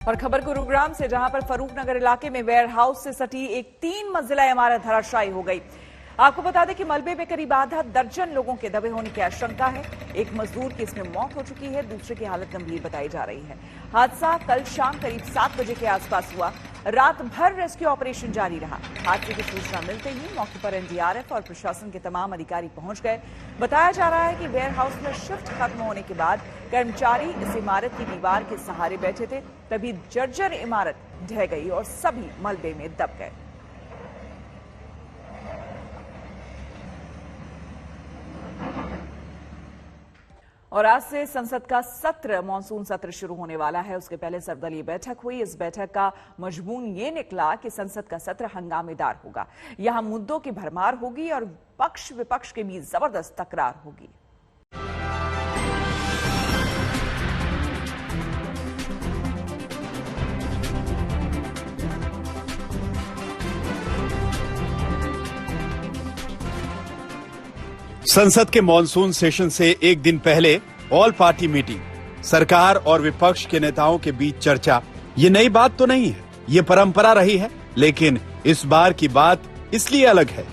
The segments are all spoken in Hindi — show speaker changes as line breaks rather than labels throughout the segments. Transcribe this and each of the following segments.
और खबर गुरुग्राम से, जहां पर फरूख नगर इलाके में वेयर हाउस से सटी एक 3 मंजिला इमारत धराशायी हो गई। आपको बता दें कि मलबे में करीब आधा दर्जन लोगों के दबे होने की आशंका है। एक मजदूर की इसमें मौत हो चुकी है, दूसरे की हालत गंभीर बताई जा रही है। हादसा कल शाम करीब 7 बजे के आसपास हुआ। रात भर रेस्क्यू ऑपरेशन जारी रहा। हादसे की सूचना मिलते ही मौके पर एनडीआरएफ और प्रशासन के तमाम अधिकारी पहुंच गए। बताया जा रहा है कि वेयर हाउस में शिफ्ट खत्म होने के बाद कर्मचारी इस इमारत की दीवार के सहारे बैठे थे, तभी जर्जर इमारत ढह गई और सभी मलबे में दब गए। और आज से संसद का सत्र, मानसून सत्र शुरू होने वाला है। उसके पहले सर्वदलीय बैठक हुई। इस बैठक का मजमून ये निकला कि संसद का सत्र हंगामेदार होगा। यहां मुद्दों की भरमार होगी और पक्ष विपक्ष के बीच जबरदस्त तकरार होगी।
संसद के मॉनसून सेशन से एक दिन पहले ऑल पार्टी मीटिंग, सरकार और विपक्ष के नेताओं के बीच चर्चा। ये नई बात तो नहीं है, ये परंपरा रही है, लेकिन इस बार की बात इसलिए अलग है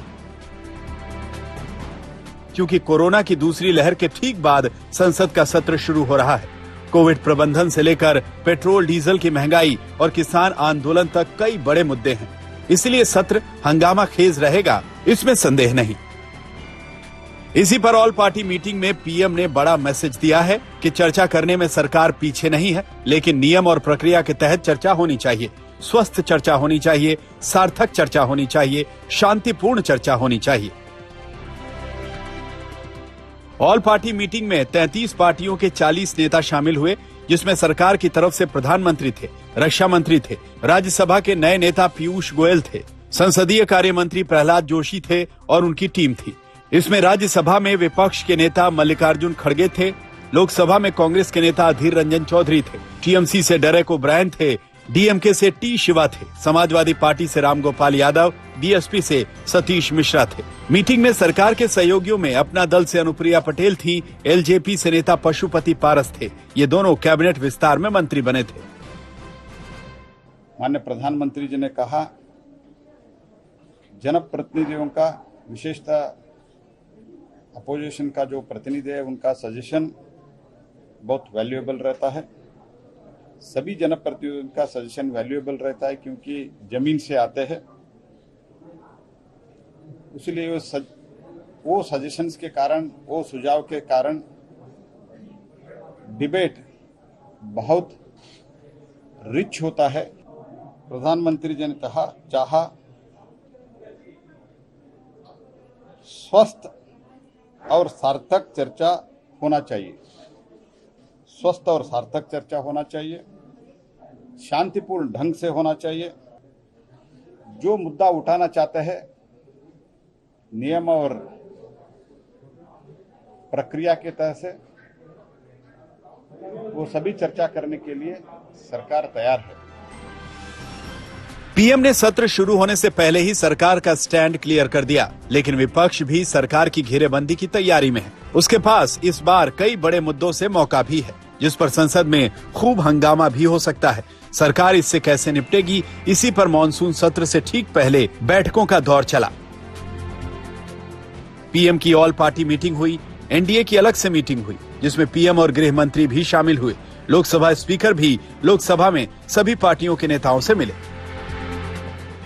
क्योंकि कोरोना की दूसरी लहर के ठीक बाद संसद का सत्र शुरू हो रहा है। कोविड प्रबंधन से लेकर पेट्रोल डीजल की महंगाई और किसान आंदोलन तक कई बड़े मुद्दे हैं। इसलिए सत्र हंगामा खेज रहेगा, इसमें संदेह नहीं। इसी पर ऑल पार्टी मीटिंग में पीएम ने बड़ा मैसेज दिया है कि चर्चा करने में सरकार पीछे नहीं है, लेकिन नियम और प्रक्रिया के तहत चर्चा होनी चाहिए, स्वस्थ चर्चा होनी चाहिए, सार्थक चर्चा होनी चाहिए, शांतिपूर्ण चर्चा होनी चाहिए। ऑल पार्टी मीटिंग में 33 पार्टियों के 40 नेता शामिल हुए, जिसमें सरकार की तरफ से प्रधानमंत्री थे, रक्षा मंत्री थे, राज्यसभा के नए नेता पीयूष गोयल थे, संसदीय कार्य मंत्री प्रहलाद जोशी थे और उनकी टीम थी। इसमें राज्यसभा में विपक्ष के नेता मल्लिकार्जुन खड़गे थे, लोकसभा में कांग्रेस के नेता अधीर रंजन चौधरी थे, टीएमसी से डेरेक ओब्रायन थे, डीएमके से टी शिवा थे, समाजवादी पार्टी से रामगोपाल यादव, बीएसपी से सतीश मिश्रा थे। मीटिंग में सरकार के सहयोगियों में अपना दल से अनुप्रिया पटेल थी, एलजेपी से नेता पशुपति पारस थे। ये दोनों कैबिनेट विस्तार में मंत्री बने थे।
माननीय प्रधानमंत्री जी ने कहा, जनप्रतिनिधियों का, विशेषतः अपोजिशन का जो प्रतिनिधि है, उनका सजेशन बहुत वैल्यूएबल रहता है। सभी जनप्रतिनिधियों का सजेशन वैल्यूएबल रहता है क्योंकि जमीन से आते हैं। इसलिए वो सजेशंस के कारण, वो सुझाव के कारण डिबेट बहुत रिच होता है। प्रधानमंत्री जी ने चाहा स्वस्थ और सार्थक चर्चा होना चाहिए, स्वस्थ और सार्थक चर्चा होना चाहिए, शांतिपूर्ण ढंग से होना चाहिए। जो मुद्दा उठाना चाहते हैं, नियम और प्रक्रिया के तहत से वो सभी चर्चा करने के लिए सरकार तैयार है।
पीएम ने सत्र शुरू होने से पहले ही सरकार का स्टैंड क्लियर कर दिया, लेकिन विपक्ष भी सरकार की घेरेबंदी की तैयारी में है। उसके पास इस बार कई बड़े मुद्दों से मौका भी है, जिस पर संसद में खूब हंगामा भी हो सकता है। सरकार इससे कैसे निपटेगी, इसी पर मानसून सत्र से ठीक पहले बैठकों का दौर चला। पीएम की ऑल पार्टी मीटिंग हुई, एनडीए की अलग से मीटिंग हुई, जिसमें पीएम और गृह मंत्री भी शामिल हुए। लोकसभा स्पीकर भी लोकसभा में सभी पार्टियों के नेताओं से मिले।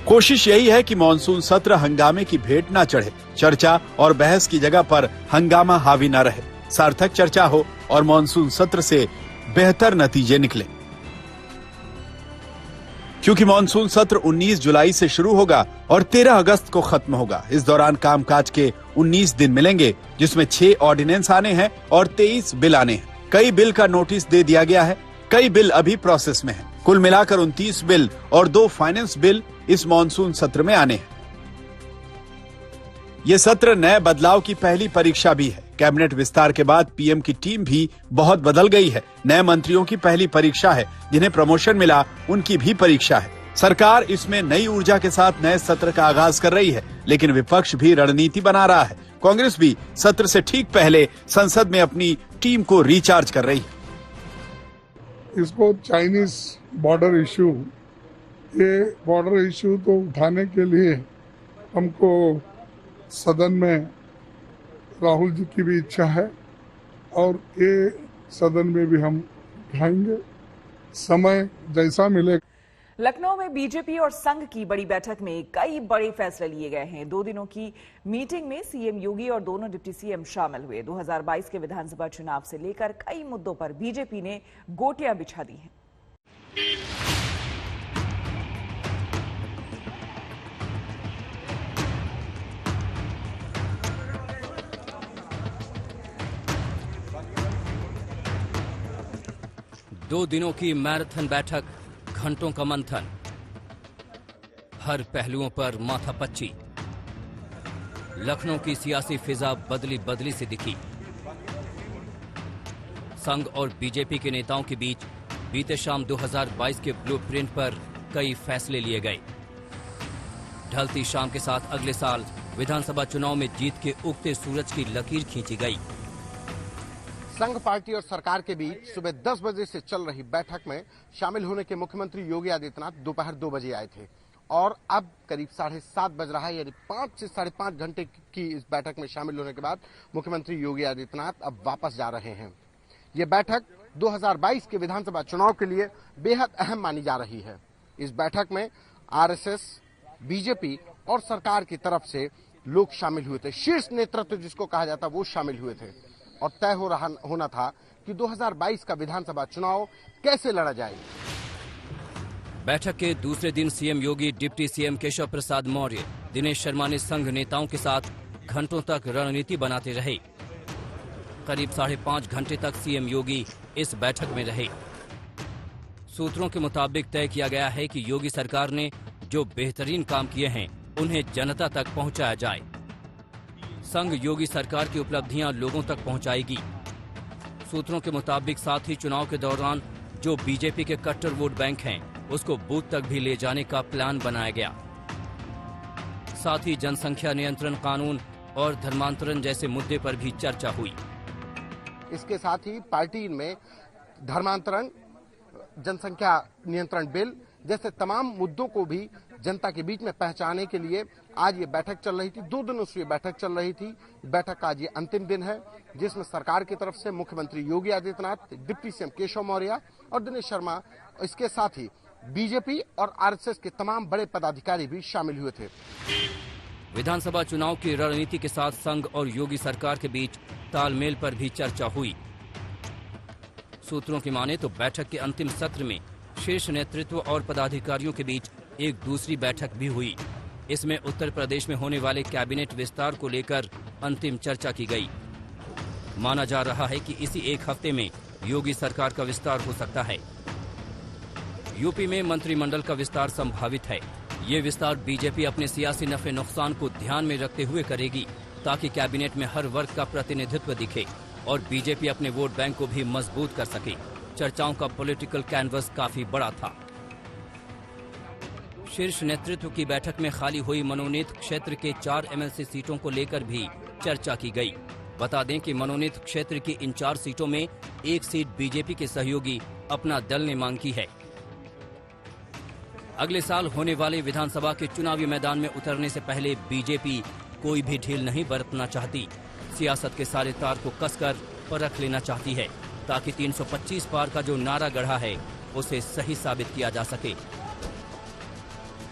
कोशिश यही है कि मानसून सत्र हंगामे की भेंट न चढ़े, चर्चा और बहस की जगह पर हंगामा हावी न रहे, सार्थक चर्चा हो और मानसून सत्र से बेहतर नतीजे निकले। क्योंकि मानसून सत्र 19 जुलाई से शुरू होगा और 13 अगस्त को खत्म होगा। इस दौरान कामकाज के 19 दिन मिलेंगे, जिसमें 6 ऑर्डिनेंस आने हैं और 23 बिल आने हैं। कई बिल का नोटिस दे दिया गया है, कई बिल अभी प्रोसेस में हैं। कुल मिलाकर 29 बिल और 2 फाइनेंस बिल इस मानसून सत्र में आने हैं। ये सत्र नए बदलाव की पहली परीक्षा भी है। कैबिनेट विस्तार के बाद पीएम की टीम भी बहुत बदल गई है। नए मंत्रियों की पहली परीक्षा है, जिन्हें प्रमोशन मिला उनकी भी परीक्षा है। सरकार इसमें नई ऊर्जा के साथ नए सत्र का आगाज कर रही है, लेकिन विपक्ष भी रणनीति बना रहा है। कांग्रेस भी सत्र से ठीक पहले संसद में अपनी टीम को रिचार्ज कर रही है।
इसको चाइनीज बॉर्डर इशू, ये बॉर्डर इशू तो उठाने के लिए हमको सदन में राहुल जी की भी इच्छा है और ये सदन में भी हम उठाएंगे समय जैसा मिले।
लखनऊ में बीजेपी और संघ की बड़ी बैठक में कई बड़े फैसले लिए गए हैं। 2 दिनों की मीटिंग में सीएम योगी और दोनों डिप्टी सीएम शामिल हुए। 2022 के विधानसभा चुनाव से लेकर कई मुद्दों पर बीजेपी ने गोटियां बिछा दी हैं।
दो दिनों की मैराथन बैठक, घंटों का मंथन, हर पहलुओं पर माथापच्ची। लखनऊ की सियासी फिजा बदली बदली से दिखी। संघ और बीजेपी के नेताओं के बीच बीते शाम 2022 के ब्लूप्रिंट पर कई फैसले लिए गए। ढलती शाम के साथ अगले साल विधानसभा चुनाव में जीत के उगते सूरज की लकीर खींची गई।
संघ पार्टी और सरकार के बीच सुबह 10 बजे से चल रही बैठक में शामिल होने के मुख्यमंत्री योगी आदित्यनाथ दोपहर 2 बजे आए थे और अब करीब 7:30 बज रहा है, यानी 5 से 5.5 घंटे की इस बैठक में शामिल होने के बाद मुख्यमंत्री योगी आदित्यनाथ अब वापस जा रहे हैं। ये बैठक 2022 के विधानसभा चुनाव के लिए बेहद अहम मानी जा रही है। इस बैठक में आरएसएस, बीजेपी और सरकार की तरफ से लोग शामिल हुए थे। शीर्ष नेतृत्व जिसको कहा जाता वो शामिल हुए थे और तय होना था कि 2022 का विधानसभा चुनाव कैसे लड़ा जाए।
बैठक के दूसरे दिन सीएम योगी, डिप्टी सीएम केशव प्रसाद मौर्य, दिनेश शर्मा ने संघ नेताओं के साथ घंटों तक रणनीति बनाते रहे। करीब 5.5 घंटे तक सीएम योगी इस बैठक में रहे। सूत्रों के मुताबिक तय किया गया है कि योगी सरकार ने जो बेहतरीन काम किए हैं उन्हें जनता तक पहुंचाया जाए। संघ योगी सरकार की उपलब्धियां लोगों तक पहुंचाएगी। सूत्रों के मुताबिक साथ ही चुनाव के दौरान जो बीजेपी के कट्टर वोट बैंक हैं उसको बूथ तक भी ले जाने का प्लान बनाया गया। साथ ही जनसंख्या नियंत्रण कानून और धर्मांतरण जैसे मुद्दे पर भी चर्चा हुई।
इसके साथ ही पार्टी में धर्मांतरण, जनसंख्या नियंत्रण बिल जैसे तमाम मुद्दों को भी जनता के बीच में पहचाने के लिए आज ये बैठक चल रही थी। 2 दिनों से ये बैठक चल रही थी। बैठक का आज ये अंतिम दिन है जिसमें सरकार की तरफ से मुख्यमंत्री योगी आदित्यनाथ, डिप्टी सीएम केशव मौर्य और दिनेश शर्मा, इसके साथ ही बीजेपी और आरएसएस के तमाम बड़े पदाधिकारी भी शामिल हुए थे।
विधानसभा चुनाव की रणनीति के साथ संघ और योगी सरकार के बीच तालमेल पर भी चर्चा हुई। सूत्रों की माने तो बैठक के अंतिम सत्र में शीर्ष नेतृत्व और पदाधिकारियों के बीच एक दूसरी बैठक भी हुई। इसमें उत्तर प्रदेश में होने वाले कैबिनेट विस्तार को लेकर अंतिम चर्चा की गई। माना जा रहा है कि इसी एक हफ्ते में योगी सरकार का विस्तार हो सकता है। यूपी में मंत्रिमंडल का विस्तार संभावित है। ये विस्तार बीजेपी अपने सियासी नफे नुकसान को ध्यान में रखते हुए करेगी ताकि कैबिनेट में हर वर्ग का प्रतिनिधित्व दिखे और बीजेपी अपने वोट बैंक को भी मजबूत कर सके। चर्चाओं का पॉलिटिकल कैनवस काफी बड़ा था। शीर्ष नेतृत्व की बैठक में खाली हुई मनोनीत क्षेत्र के 4 एमएलसी सीटों को लेकर भी चर्चा की गई। बता दें कि मनोनीत क्षेत्र की इन 4 सीटों में एक सीट बीजेपी के सहयोगी अपना दल ने मांग की है। अगले साल होने वाले विधानसभा के चुनावी मैदान में उतरने से पहले बीजेपी कोई भी ढील नहीं बरतना चाहती। सियासत के सारे तार को कसकर परख लेना चाहती है ताकि 325 पार का जो नारा गढ़ा है उसे सही साबित किया जा सके।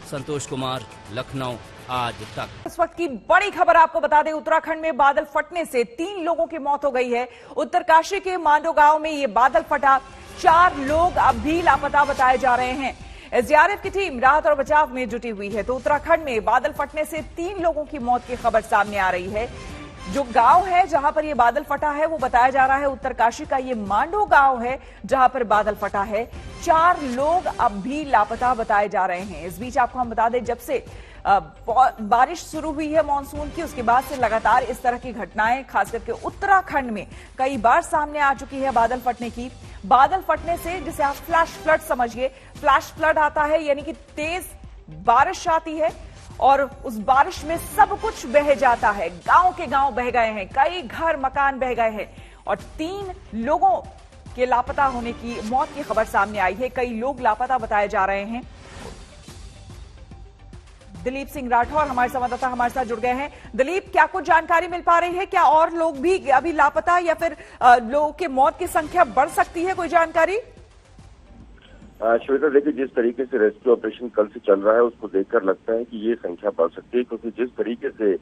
संतोष कुमार, लखनऊ, आज तक।
इस वक्त की बड़ी खबर आपको बता दें, उत्तराखंड में बादल फटने से 3 लोगों की मौत हो गई है। उत्तरकाशी के मांडो गांव में ये बादल फटा, 4 लोग अब भी लापता बताए जा रहे हैं। एसडीआरएफ की टीम राहत और बचाव में जुटी हुई है। तो उत्तराखंड में बादल फटने से 3 लोगों की मौत की खबर सामने आ रही है। जो गांव है जहां पर ये बादल फटा है वो बताया जा रहा है उत्तरकाशी का ये मांडो गांव है जहां पर बादल फटा है। 4 लोग अब भी लापता बताए जा रहे हैं। इस बीच आपको हम बता दें, जब से बारिश शुरू हुई है मानसून की, उसके बाद से लगातार इस तरह की घटनाएं खास करके उत्तराखंड में कई बार सामने आ चुकी है बादल फटने की। बादल फटने से जिसे आप फ्लैश फ्लड समझिए, फ्लैश फ्लड आता है यानी कि तेज बारिश आती है और उस बारिश में सब कुछ बह जाता है। गांव के गांव बह गए हैं, कई घर मकान बह गए हैं और 3 लोगों के लापता होने की, मौत की खबर सामने आई है। कई लोग लापता बताए जा रहे हैं। दिलीप सिंह राठौर हमारे संवाददाता हमारे साथ जुड़ गए हैं। दिलीप, क्या कुछ जानकारी मिल पा रही है? क्या और लोग भी अभी लापता या फिर लोगों के मौत की संख्या बढ़ सकती है? कोई जानकारी?
श्वेता, देखिए, जिस तरीके से रेस्क्यू ऑपरेशन कल से चल रहा है उसको देखकर लगता है कि ये संख्या बढ़ सकती है, क्योंकि जिस तरीके से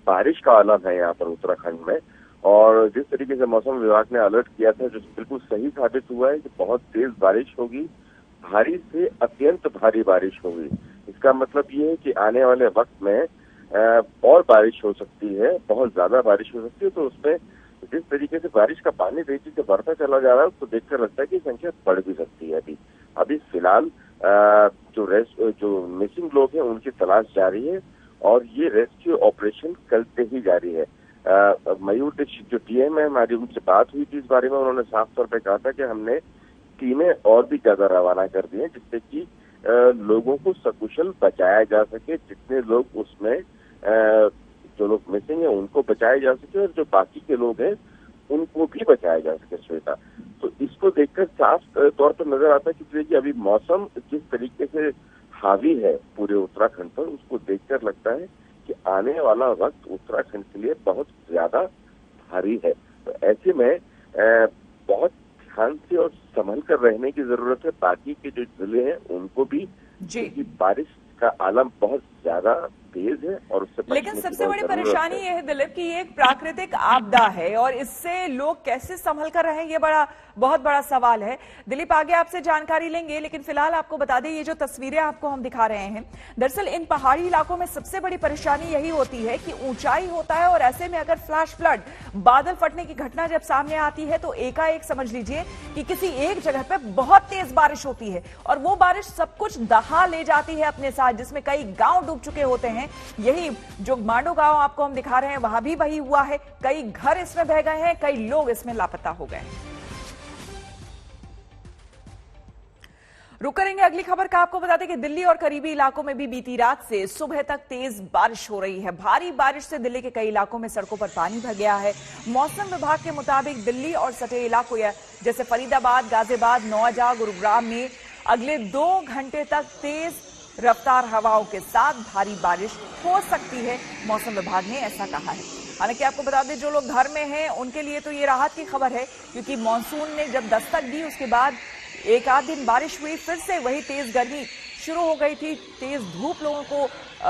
बारिश का आलम है यहाँ पर उत्तराखंड में, और जिस तरीके से मौसम विभाग ने अलर्ट किया था, जो बिल्कुल सही साबित हुआ है कि बहुत तेज बारिश होगी, भारी से अत्यंत भारी बारिश होगी। इसका मतलब ये है कि आने वाले वक्त में और बारिश हो सकती है, बहुत ज्यादा बारिश हो सकती है। तो उसमें जिस तरीके से बारिश का पानी तेजी से बढ़ता चला जा रहा है उसको देखकर लगता है कि संख्या बढ़ भी सकती है। अभी फिलहाल जो मिसिंग लोग हैं उनकी तलाश जारी है और ये रेस्क्यू ऑपरेशन कल से ही जारी है। मयूर दीक्षित जो डीएम है, हमारी उनसे बात हुई थी इस बारे में। उन्होंने साफ तौर पर कहा था कि हमने टीमें और भी ज्यादा रवाना कर दी है, जिससे कि लोगों को सकुशल बचाया जा सके। जितने लोग उसमें जो लोग मिसिंग है उनको बचाया जा सके और जो बाकी के लोग हैं उनको भी बचाया जा सके। श्वेता, तो इसको देखकर साफ तौर पर नजर आता है कि देखिए अभी मौसम जिस तरीके से हावी है पूरे उत्तराखंड पर, उसको देखकर लगता है कि आने वाला वक्त उत्तराखंड के लिए बहुत ज्यादा भारी है। तो ऐसे में बहुत ध्यान से और संभल कर रहने की जरूरत है। बाकी के जो जिले हैं उनको भी, क्योंकि बारिश का आलम बहुत ज्यादा तेज है और उससे,
लेकिन सबसे बड़ी परेशानी यह है दिलीप कि ये एक प्राकृतिक आपदा है और इससे लोग कैसे संभल कर रहें, ये बहुत बड़ा सवाल है। दिलीप, आगे आपसे जानकारी लेंगे, लेकिन फिलहाल आपको बता दें ये जो तस्वीरें आपको हम दिखा रहे हैं, दरअसल इन पहाड़ी इलाकों में सबसे बड़ी परेशानी यही होती है कि ऊंचाई होता है और ऐसे में अगर फ्लैश फ्लड, बादल फटने की घटना जब सामने आती है तो एकाएक समझ लीजिए कि किसी एक जगह पर बहुत तेज बारिश होती है और वो बारिश सब कुछ दहा ले जाती है अपने साथ, जिसमें कई गांव डूब चुके होते हैं। यही जो मांडो गांव आपको हम दिखा रहे हैं वहां भी वही हुआ है। कई घर इसमें बह गए हैं, कई लोग इसमें लापता हो गए हैं। रुक करेंगे अगली खबर का। आपको बता दें कि दिल्ली और करीबी इलाकों में भी बीती रात से सुबह तक तेज बारिश हो रही है। भारी बारिश से दिल्ली के कई इलाकों में सड़कों पर पानी भर गया है। मौसम विभाग के मुताबिक दिल्ली और सटे इलाकों जैसे फरीदाबाद, गाजियाबाद, नौअजा, गुरुग्राम में अगले 2 घंटे तक तेज रफ्तार हवाओं के साथ भारी बारिश हो सकती है। मौसम विभाग ने ऐसा कहा है। हालांकि आपको बता दें जो लोग घर में हैं उनके लिए तो ये राहत की खबर है, क्योंकि मानसून ने जब दस्तक दी उसके बाद एक आध दिन बारिश हुई, फिर से वही तेज गर्मी शुरू हो गई थी। तेज धूप लोगों को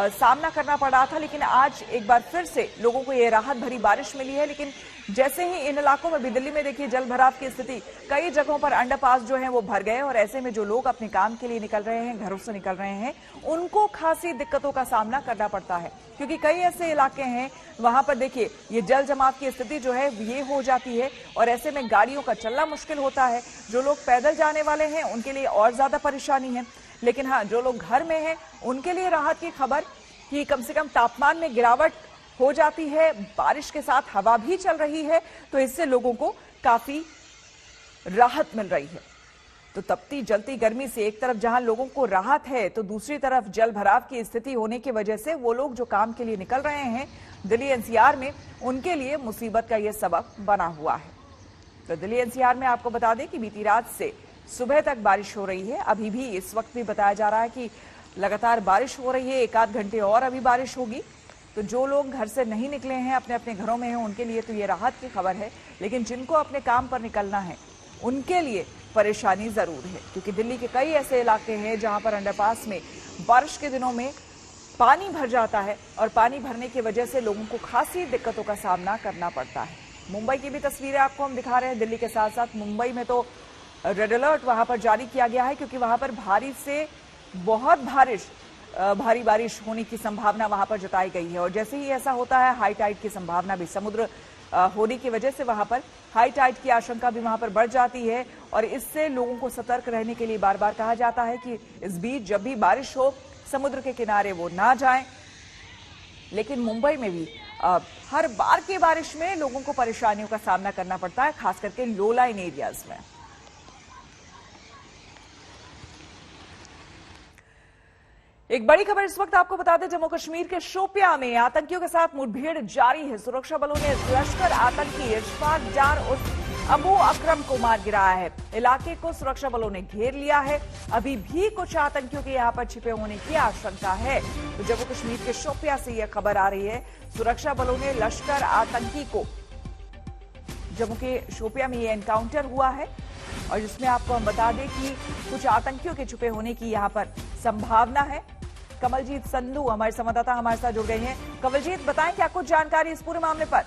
सामना करना पड़ रहा था, लेकिन आज एक बार फिर से लोगों को ये राहत भरी बारिश मिली है। लेकिन जैसे ही इन इलाकों में भी, दिल्ली में देखिए जल भराव की स्थिति, कई जगहों पर अंडरपास जो है वो भर गए और ऐसे में जो लोग अपने काम के लिए निकल रहे हैं, घरों से निकल रहे हैं, उनको खासी दिक्कतों का सामना करना पड़ता है, क्योंकि कई ऐसे इलाके हैं वहां पर देखिए ये जल जमाव की स्थिति जो है ये हो जाती है और ऐसे में गाड़ियों का चलना मुश्किल होता है। जो लोग पैदल जाने वाले हैं उनके लिए और ज्यादा परेशानी है। लेकिन हाँ, जो लोग घर में हैं उनके लिए राहत की खबर कि कम से कम तापमान में गिरावट हो जाती है, बारिश के साथ हवा भी चल रही है, तो इससे लोगों को काफी राहत मिल रही है। तो तपती जलती गर्मी से एक तरफ जहां लोगों को राहत है, तो दूसरी तरफ जल भराव की स्थिति होने की वजह से वो लोग जो काम के लिए निकल रहे हैं दिल्ली एनसीआर में, उनके लिए मुसीबत का यह सबब बना हुआ है। तो दिल्ली एनसीआर में आपको बता दें कि बीती रात से सुबह तक बारिश हो रही है। अभी भी इस वक्त भी बताया जा रहा है कि लगातार बारिश हो रही है, एक आध घंटे और अभी बारिश होगी। तो जो लोग घर से नहीं निकले हैं, अपने अपने घरों में हैं, उनके लिए तो ये राहत की खबर है। लेकिन जिनको अपने काम पर निकलना है उनके लिए परेशानी जरूर है, क्योंकि दिल्ली के कई ऐसे इलाके हैं जहां पर अंडरपास में बारिश के दिनों में पानी भर जाता है और पानी भरने की वजह से लोगों को खासी दिक्कतों का सामना करना पड़ता है। मुंबई की भी तस्वीरें आपको हम दिखा रहे हैं। दिल्ली के साथ साथ मुंबई में तो रेड अलर्ट वहां पर जारी किया गया है, क्योंकि वहां पर भारी से बहुत भारी बारिश होने की संभावना वहां पर जताई गई है। और जैसे ही ऐसा होता है, हाई टाइड की संभावना भी, समुद्र होने की वजह से वहां पर हाई टाइड की आशंका भी वहां पर बढ़ जाती है और इससे लोगों को सतर्क रहने के लिए बार बार कहा जाता है कि इस बीच जब भी बारिश हो समुद्र के किनारे वो ना जाएं। लेकिन मुंबई में भी हर बार की बारिश में लोगों को परेशानियों का सामना करना पड़ता है, खास करके लो लाइन एरियाज में। एक बड़ी खबर इस वक्त आपको बता दें, जम्मू कश्मीर के शोपियां में आतंकियों के साथ मुठभेड़ जारी है। सुरक्षा बलों ने लश्कर आतंकी इशफाक डार उर्फ अबू अकरम को मार गिराया है। इलाके को सुरक्षा बलों ने घेर लिया है। अभी भी कुछ आतंकियों के यहां पर छिपे होने की आशंका है। तो जम्मू कश्मीर के शोपियां से यह खबर आ रही है, सुरक्षा बलों ने लश्कर आतंकी को, जम्मू के शोपियां में यह एनकाउंटर हुआ है और जिसमें आपको हम बता दें कि कुछ आतंकियों के छुपे होने की यहां पर संभावना है। कमलजीत संधू हमारे संवाददाता हमारे साथ जुड़ गए हैं। कमलजीत, बताएं क्या कुछ जानकारी इस पूरे मामले पर?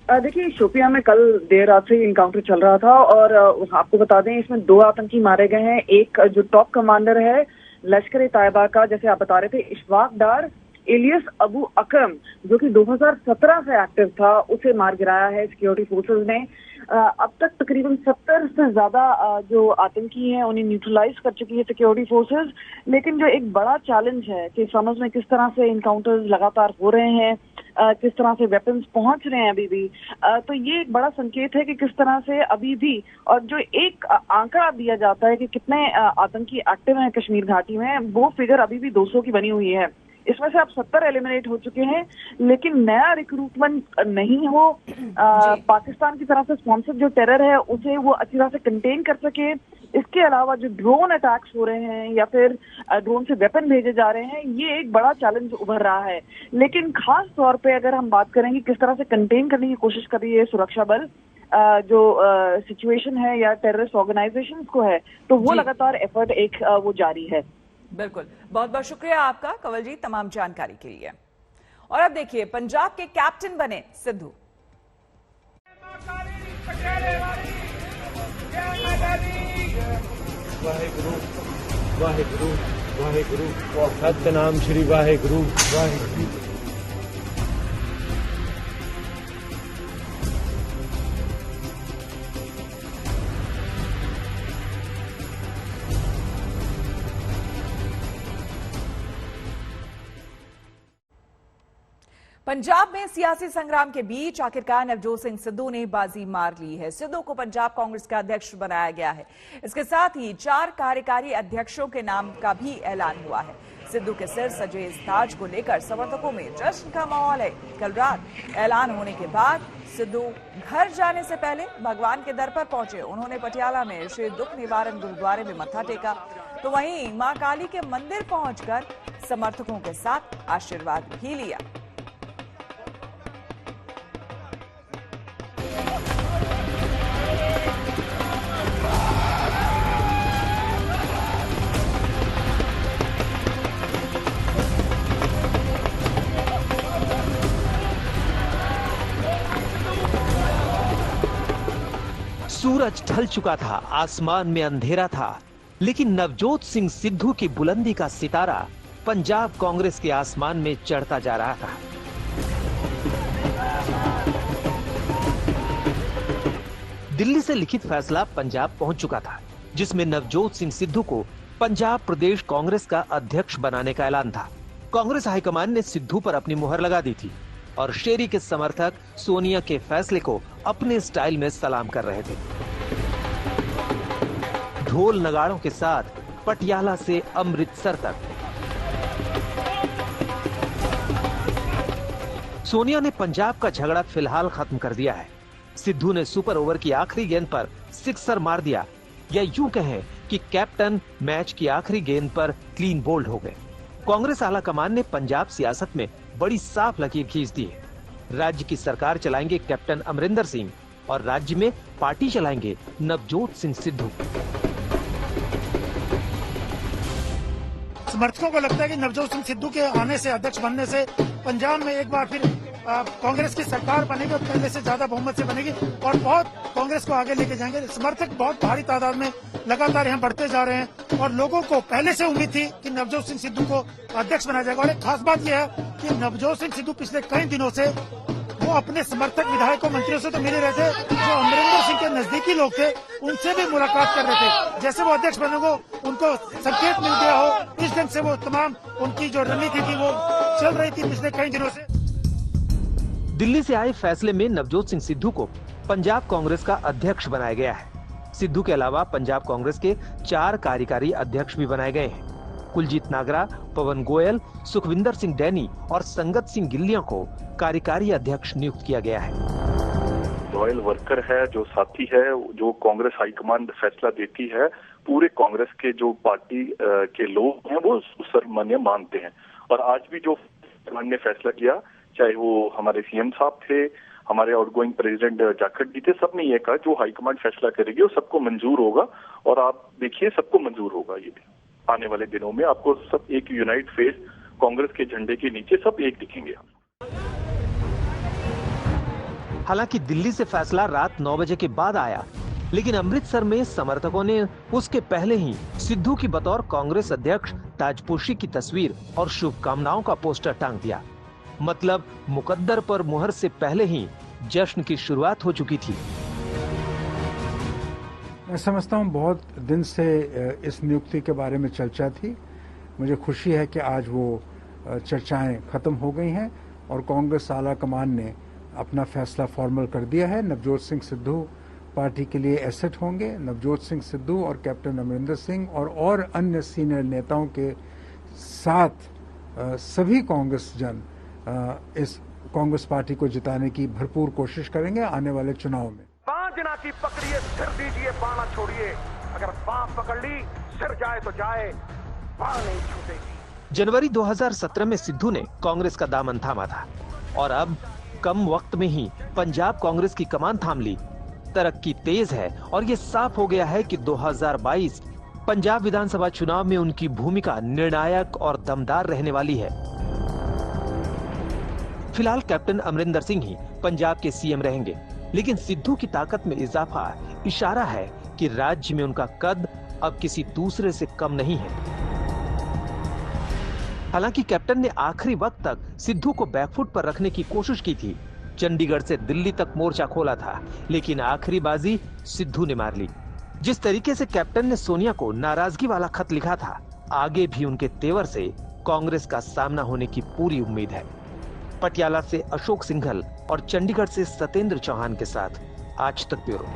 देखिए, शोपियां में कल देर रात से इनकाउंटर चल रहा था और आपको बता दें इसमें 2 आतंकी मारे गए हैं। एक जो टॉप कमांडर है लश्कर तैयबा का, जैसे आप बता रहे थे, इशफाक डार एलियस अबू अकरम, जो कि 2017 से एक्टिव था, उसे मार गिराया है सिक्योरिटी फोर्सेस ने। अब तक तकरीबन 70 से ज्यादा जो आतंकी हैं उन्हें न्यूट्रलाइज कर चुकी है सिक्योरिटी फोर्सेस। लेकिन जो एक बड़ा चैलेंज है कि समझ में किस तरह से इनकाउंटर्स लगातार हो रहे हैं, किस तरह से वेपन्स पहुंच रहे हैं अभी भी, तो ये एक बड़ा संकेत है कि किस तरह से अभी भी, और जो एक आंकड़ा दिया जाता है कि कितने आतंकी एक्टिव हैं कश्मीर घाटी में, वो फिगर अभी भी 200 की बनी हुई है। इसमें से अब 70 एलिमिनेट हो चुके हैं, लेकिन नया रिक्रूटमेंट नहीं हो, पाकिस्तान की तरफ से स्पॉन्सर जो टेरर है उसे वो अच्छी तरह से कंटेन कर सके। इसके अलावा जो ड्रोन अटैक्स हो रहे हैं या फिर ड्रोन से वेपन भेजे जा रहे हैं, ये एक बड़ा चैलेंज उभर रहा है। लेकिन खास तौर पे अगर हम बात करेंगे किस तरह से कंटेन करने की कोशिश कर रही है सुरक्षा बल, जो सिचुएशन है या टेररिस्ट ऑर्गेनाइजेशंस को है, तो वो लगातार एफर्ट एक वो जारी है।
बिल्कुल, बहुत बहुत शुक्रिया आपका कंवलजीत तमाम जानकारी के लिए। और अब देखिए, पंजाब के कैप्टन बने सिद्धू।
वाहेगुरु वाहेगुरु वाहेगुरु सतनाम श्री वाहेगुरु वाहेगुरु।
पंजाब में सियासी संग्राम के बीच आखिरकार नवजोत सिंह सिद्धू ने बाजी मार ली है। सिद्धू को पंजाब कांग्रेस का अध्यक्ष बनाया गया है। इसके साथ ही 4 कार्यकारी अध्यक्षों के नाम का भी ऐलान हुआ है। सिद्धू के सिर सजे इस ताज को लेकर समर्थकों में जश्न का माहौल है। कल रात ऐलान होने के बाद सिद्धू घर जाने से पहले भगवान के दर पर पहुंचे। उन्होंने पटियाला में श्री दुख निवारण गुरुद्वारे में मत्था टेका, तो वहीं मां काली के मंदिर पहुंचकर समर्थकों के साथ आशीर्वाद भी लिया।
सूरज ढल चुका था, आसमान में अंधेरा था, लेकिन नवजोत सिंह सिद्धू की बुलंदी का सितारा पंजाब कांग्रेस के आसमान में चढ़ता जा रहा था। दिल्ली से लिखित फैसला पंजाब पहुंच चुका था, जिसमें नवजोत सिंह सिद्धू को पंजाब प्रदेश कांग्रेस का अध्यक्ष बनाने का ऐलान था। कांग्रेस हाईकमान ने सिद्धू पर अपनी मुहर लगा दी थी और शेरी के समर्थक सोनिया के फैसले को अपने स्टाइल में सलाम कर रहे थे। ढोल नगाड़ों के साथ पटियाला से अमृतसर तक सोनिया ने पंजाब का झगड़ा फिलहाल खत्म कर दिया है। सिद्धू ने सुपर ओवर की आखिरी गेंद पर सिक्सर मार दिया, या यूं कहें कि कैप्टन मैच की आखिरी गेंद पर क्लीन बोल्ड हो गए। कांग्रेस आला कमान ने पंजाब सियासत में बड़ी साफ लकीर खींच दी है। राज्य की सरकार चलाएंगे कैप्टन अमरिंदर सिंह और राज्य में पार्टी चलाएंगे नवजोत सिंह सिद्धू।
समर्थकों को लगता है कि नवजोत सिंह सिद्धू के आने से, अध्यक्ष बनने से पंजाब में एक बार फिर कांग्रेस की सरकार बनेगी और पहले से ज्यादा बहुमत से बनेगी और बहुत कांग्रेस को आगे लेके जाएंगे। समर्थक बहुत भारी तादाद में लगातार यहाँ बढ़ते जा रहे हैं और लोगों को पहले से उम्मीद थी कि नवजोत सिंह सिद्धू को अध्यक्ष बनाया जाएगा। और एक खास बात यह है कि नवजोत सिंह सिद्धू पिछले कई दिनों से वो अपने समर्थक विधायकों मंत्रियों से तो मिले रहे थे, जो अमरिंदर सिंह के नजदीकी लोग थे उनसे भी मुलाकात कर रहे थे। जैसे वो अध्यक्ष बनेंगे उनको संकेत मिल गया हो, इस ढंग से वो तमाम उनकी जो रणनीति थी वो चल रही थी पिछले कई दिनों से।
दिल्ली से आए फैसले में नवजोत सिंह सिद्धू को पंजाब कांग्रेस का अध्यक्ष बनाया गया है। सिद्धू के अलावा पंजाब कांग्रेस के 4 कार्यकारी अध्यक्ष भी बनाए गए हैं। कुलजीत नागरा, पवन गोयल, सुखविंदर सिंह डैनी और संगत सिंह गिल्लिया को कार्यकारी अध्यक्ष नियुक्त किया गया है।
लॉयल वर्कर है, जो साथी है, जो कांग्रेस हाईकमान फैसला देती है, पूरे कांग्रेस के जो पार्टी के लोग हैं वो सर्वमान्य मानते हैं। और आज भी जो ने फैसला किया, चाहे वो हमारे सीएम साहब थे, हमारे आउटगोइंग प्रेसिडेंट जाखड़ जी थे, सबने ये कहा जो हाईकमान फैसला करेगी वो सबको मंजूर होगा। और आप देखिए सबको मंजूर होगा। ये भी आने वाले दिनों में आपको सब एक यूनाइट फेस कांग्रेस के झंडे के नीचे सब एक दिखेंगे।
हालांकि दिल्ली से फैसला रात 9 बजे के बाद आया, लेकिन अमृतसर में समर्थकों ने उसके पहले ही सिद्धू की बतौर कांग्रेस अध्यक्ष ताजपोशी की तस्वीर और शुभकामनाओं का पोस्टर टांग दिया। मतलब मुकद्दर पर मुहर से पहले ही जश्न की शुरुआत हो चुकी थी।
मैं समझता हूँ बहुत दिन से इस नियुक्ति के बारे में चर्चा थी। मुझे खुशी है कि आज वो चर्चाएं खत्म हो गई हैं और कांग्रेस आला कमान ने अपना फैसला फॉर्मल कर दिया है। नवजोत सिंह सिद्धू पार्टी के लिए एसेट होंगे। नवजोत सिंह सिद्धू और कैप्टन अमरिंदर सिंह और अन्य सीनियर नेताओं के साथ सभी कांग्रेस जन इस कांग्रेस पार्टी को जिताने की भरपूर कोशिश करेंगे आने वाले चुनाव में।
बांजना की पकड़िए, सिर दीजिए, बाणा छोड़िए। अगर बाँ पकड़ ली, सिर जाए तो जाए, बाँ नहीं छूटेगी।
जनवरी 2017 में सिद्धू ने कांग्रेस का दामन थामा था और अब कम वक्त में ही पंजाब कांग्रेस की कमान थाम ली। तरक्की तेज है और ये साफ हो गया है कि 2022 पंजाब विधानसभा चुनाव में उनकी भूमिका निर्णायक और दमदार रहने वाली है। फिलहाल कैप्टन अमरिंदर सिंह ही पंजाब के सीएम रहेंगे, लेकिन सिद्धू की ताकत में इजाफा इशारा है कि राज्य में उनका कद अब किसी दूसरे से कम नहीं है। हालांकि कैप्टन ने आखिरी वक्त तक सिद्धू को बैकफुट पर रखने की कोशिश की थी। चंडीगढ़ से दिल्ली तक मोर्चा खोला था, लेकिन आखिरी बाजी सिद्धू ने मार ली। जिस तरीके से कैप्टन ने सोनिया को नाराजगी वाला खत लिखा था, आगे भी उनके तेवर से कांग्रेस का सामना होने की पूरी उम्मीद है। पटियाला से अशोक सिंघल और चंडीगढ़ से सत्येंद्र चौहान के साथ आज तक ब्यूरो।